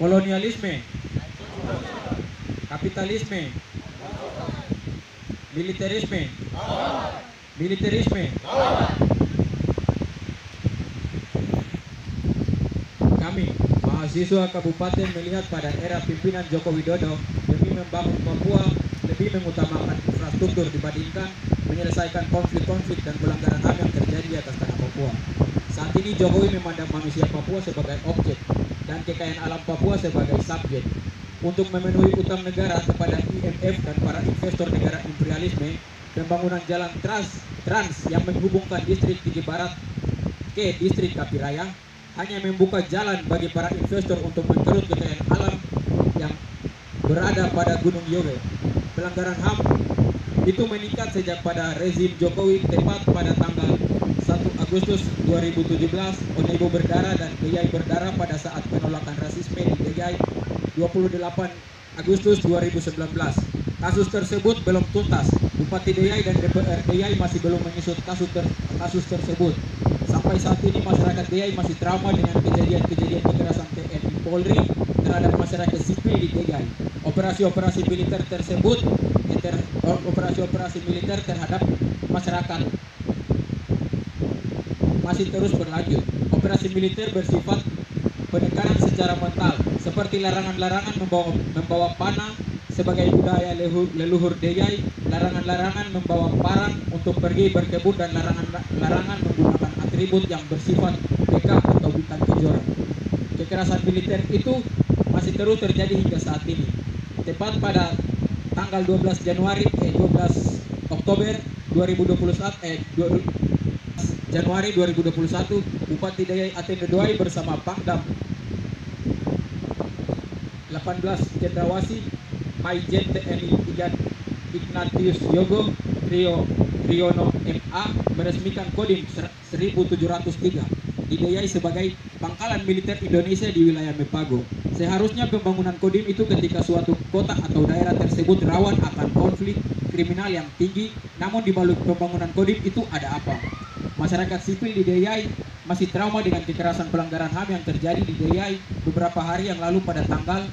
kolonialisme, kapitalisme, militerisme, militerisme. Kami, mahasiswa kabupaten melihat pada era pimpinan Joko Widodo demi membangun Papua lebih mengutamakan infrastruktur dibandingkan menyelesaikan konflik-konflik dan pelanggaran HAM yang terjadi di atas tanah Papua. Saat ini Jokowi memandang manusia Papua sebagai objek dan kekayaan alam Papua sebagai subjek. Untuk memenuhi utang negara kepada IMF dan para investor negara imperialisme, pembangunan jalan trans yang menghubungkan distrik Tinggi Barat ke distrik Kapiraya hanya membuka jalan bagi para investor untuk mengkerut kekayaan alam yang berada pada Gunung Yowe. Pelanggaran HAM itu meningkat sejak pada rezim Jokowi, tepat pada tanggal 1 Agustus 2017, Onebo berdarah dan Deyai berdarah pada saat penolakan rasisme di Deyai 28 Agustus 2019. Kasus tersebut belum tuntas. Bupati Deyai dan DPR Deyai masih belum mengusut kasus tersebut. Sampai saat ini masyarakat Deyai masih trauma dengan kejadian-kejadian kekerasan TNI Polri terhadap masyarakat sipil di Deyai. Operasi-operasi militer tersebut, operasi-operasi militer terhadap masyarakat masih terus berlanjut. Operasi militer bersifat penekanan secara mental, seperti larangan-larangan membawa panah sebagai budaya leluhur Deyai, larangan-larangan membawa parang untuk pergi berkebun, dan larangan menggunakan atribut yang bersifat PK atau bintang kejora. Kekerasan militer itu masih terus terjadi hingga saat ini. Tepat pada tanggal 12 Oktober 2021, Januari 2021, Bupati Deyai Atende Doai bersama Pangdam 18 Cendrawasih Maijen TNI Ignatius Yogo Triyono MA meresmikan Kodim 1703 di Deyai sebagai pangkalan militer Indonesia di wilayah Mepago. Seharusnya pembangunan Kodim itu ketika suatu kota atau daerah tersebut rawan akan konflik kriminal yang tinggi, namun di balik pembangunan Kodim itu ada apa? Masyarakat sipil di Deyai masih trauma dengan kekerasan pelanggaran HAM yang terjadi di Deyai beberapa hari yang lalu. Pada tanggal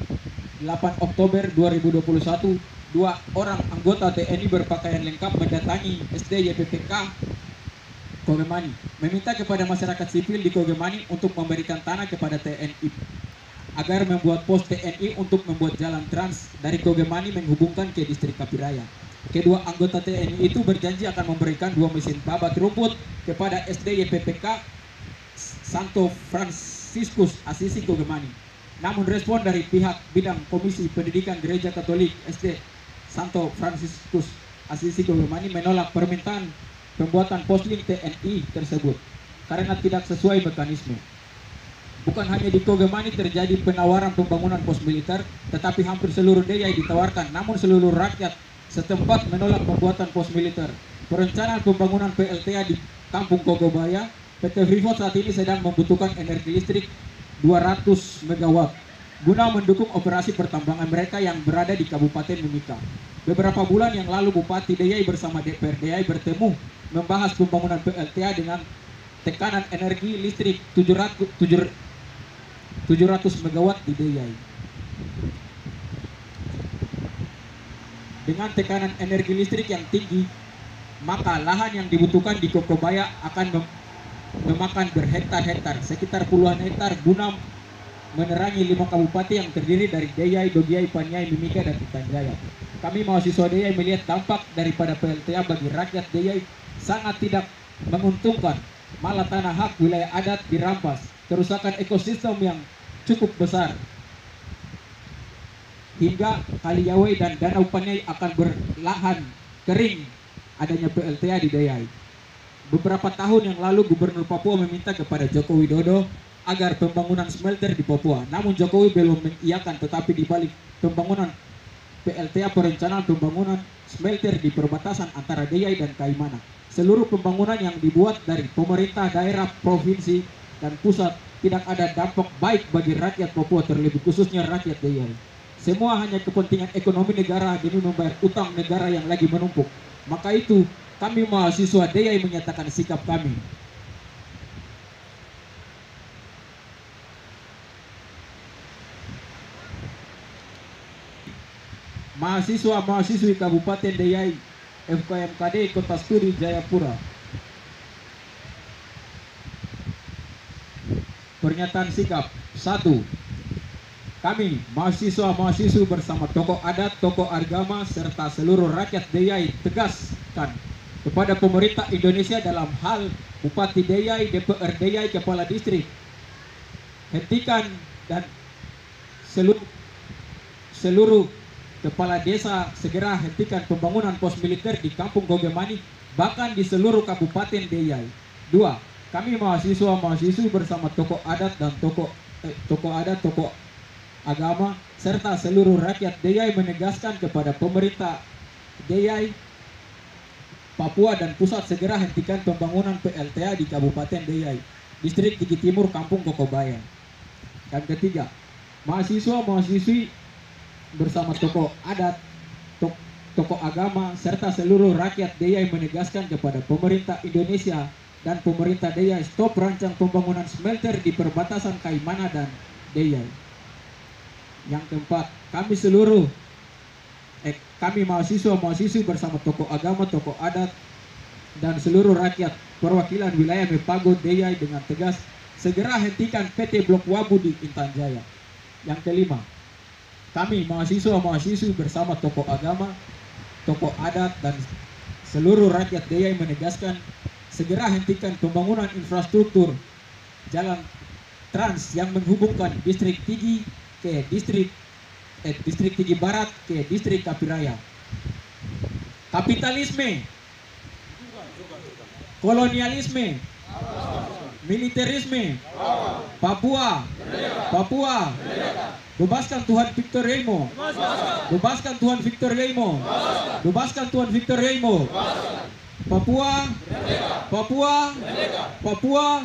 8 Oktober 2021, 2 orang anggota TNI berpakaian lengkap mendatangi SD YPPK Kogemani, meminta kepada masyarakat sipil di Kogemani untuk memberikan tanah kepada TNI agar membuat pos TNI untuk membuat jalan trans dari Kogemani menghubungkan ke distrik Kapiraya. Kedua anggota TNI itu berjanji akan memberikan 2 mesin babat rumput kepada SD YPPK Santo Franciscus Asisi Kogemani. Namun respon dari pihak bidang Komisi Pendidikan Gereja Katolik SD Santo Franciscus Asisi Kogemani menolak permintaan pembuatan poslink TNI tersebut karena tidak sesuai mekanisme. Bukan hanya di Kogemani terjadi penawaran pembangunan pos militer, tetapi hampir seluruh Deyai ditawarkan, namun seluruh rakyat setempat menolak pembuatan pos militer. Perencanaan pembangunan PLTA di Kampung Kogobaya, PT Freeport saat ini sedang membutuhkan energi listrik 200 MW guna mendukung operasi pertambangan mereka yang berada di Kabupaten Mimika. Beberapa bulan yang lalu Bupati Deyai bersama DPR Deyai bertemu membahas pembangunan PLTA dengan tekanan energi listrik 700 MW di Deyai. Dengan tekanan energi listrik yang tinggi, maka lahan yang dibutuhkan di Kogobaya akan memakan berhektar-hektar, sekitar puluhan hektar, guna menerangi 5 kabupaten yang terdiri dari Deyai, Dogiai, Paniai, Mimika, dan Putrajaya. Kami mahasiswa Deyai melihat dampak daripada PLTA bagi rakyat Deyai sangat tidak menguntungkan. Malah tanah hak wilayah adat dirampas, kerusakan ekosistem yang cukup besar, hingga Kali Yawai dan Danau Paniai akan berlahan kering adanya PLTA di Deyai. Beberapa tahun yang lalu Gubernur Papua meminta kepada Joko Widodo agar pembangunan smelter di Papua. Namun Jokowi belum mengiyakan, tetapi di balik pembangunan PLTA, perencanaan pembangunan smelter di perbatasan antara Deyai dan Kaimana, seluruh pembangunan yang dibuat dari pemerintah daerah, provinsi, dan pusat tidak ada dampak baik bagi rakyat Papua, terlebih khususnya rakyat Deyai. Semua hanya kepentingan ekonomi negara demi membayar utang negara yang lagi menumpuk. Maka itu kami mahasiswa Deyai menyatakan sikap kami. mahasiswa-mahasiswi Kabupaten Deyai FKMKD Kota Studi Jayapura. Pernyataan sikap 1. Kami mahasiswa-mahasiswi bersama tokoh adat, tokoh agama serta seluruh rakyat Deyai tegaskan kepada pemerintah Indonesia dalam hal Bupati Deyai, DPR Deyai, Kepala Distrik, hentikan dan seluruh kepala desa segera hentikan pembangunan pos militer di Kampung Gogemani, bahkan di seluruh Kabupaten Deyai. 2. Kami mahasiswa-mahasiswi bersama tokoh adat dan tokoh agama serta seluruh rakyat Deyai menegaskan kepada pemerintah Deyai, Papua dan pusat segera hentikan pembangunan PLTA di Kabupaten Deyai, Distrik Tigi Timur, Kampung Kokobayan. Dan ketiga, mahasiswa-mahasiswi bersama tokoh adat, tokoh agama serta seluruh rakyat Deyai menegaskan kepada pemerintah Indonesia dan pemerintah Deyai stop rancang pembangunan smelter di perbatasan Kaimana dan Deyai. Yang keempat, kami mahasiswa-mahasiswi bersama tokoh agama, tokoh adat dan seluruh rakyat perwakilan wilayah Mepago Deyai dengan tegas segera hentikan PT Blok Wabu di Intan Jaya. Yang kelima, kami mahasiswa-mahasiswi bersama tokoh agama, tokoh adat dan seluruh rakyat Deyai menegaskan segera hentikan pembangunan infrastruktur jalan trans yang menghubungkan distrik Tigi ke distrik Tigi Barat ke distrik Kapiraya. Kapitalisme, kolonialisme, militerisme, Papua, bebaskan Tuhan Victor Yemo, bebaskan Tuhan Victor Yemo, bebaskan Tuhan Victor Yemo. Papua, Papua, Papua,